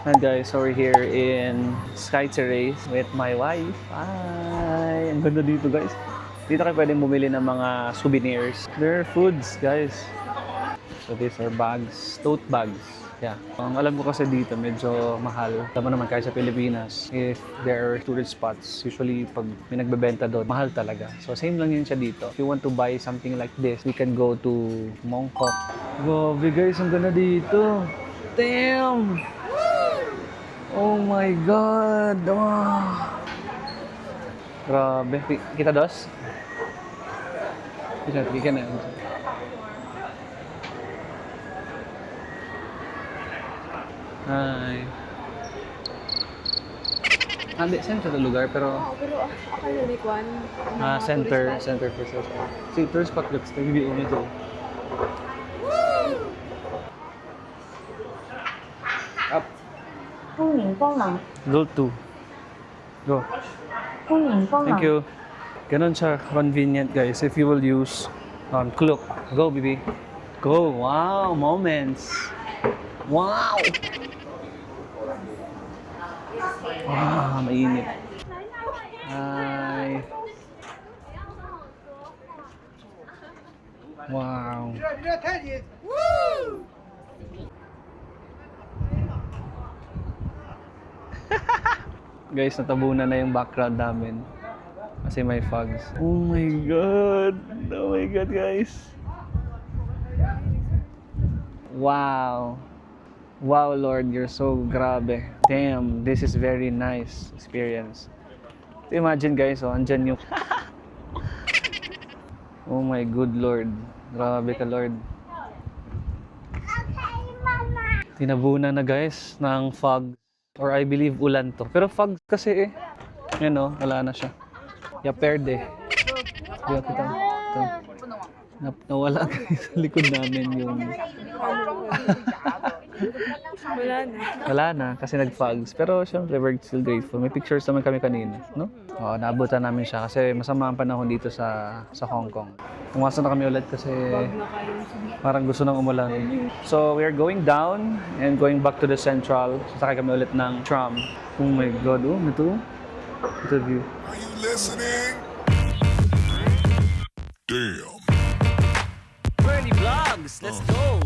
Hi guys, so we're here in Sky Terrace with my wife. Ay, ang ganda dito guys. Dito kayo pwedeng bumili ng mga souvenirs. There are foods guys. So these are bags, tote bags. Yeah. Ang alam ko kasi dito medyo mahal. Alam mo naman kahit sa Pilipinas, if there are tourist spots, usually pag may nagbebenta doon, mahal talaga. So same lang yun siya dito. If you want to buy something like this, we can go to Mongkok. Grabe guys, ang ganda dito. Damn! Oh my God! Wow! Grabe. Kita dos? Kita na. Hi. Hindi, center na lugar, pero... Oo, pero akala ni Kwan. center for sales. See, tourist spot looks like hindi umito. Up. 欢迎光临， Go to. Go. 欢迎光临。 Thank you. Ganun siya convenient guys if you will use Klook. Go, baby. Go. Wow, moments. Wow! Wow, mainit. Hi. Wow. Guys, natabunan na yung background namin. Kasi may fogs. Oh my God! Oh my God, guys! Wow! Wow, Lord, you're so grabe. Damn, this is very nice experience. Imagine guys, oh, andyan yung... Oh my good Lord. Grabe ka, Lord. Tinabunan na guys ng fog. Or I believe ulan to. Pero fog kasi eh. Yan o, wala na siya. Ya perde. Kaya kita. Ito. Nawala guys sa likod namin yung... Wala na kasi nag-fogs. Pero syempre we're still grateful. May pictures naman kami kanina, no? Oo, naabutan namin siya kasi masama ang panahon dito sa Hong Kong. Pumasok na kami ulit kasi parang gusto nang umulan. So we are going down and going back to the central. Sasakay kami ulit ng tram. Oh my God, oh, ito. Ito view. Are you listening? Damn. Bernie Vlogs, let's go!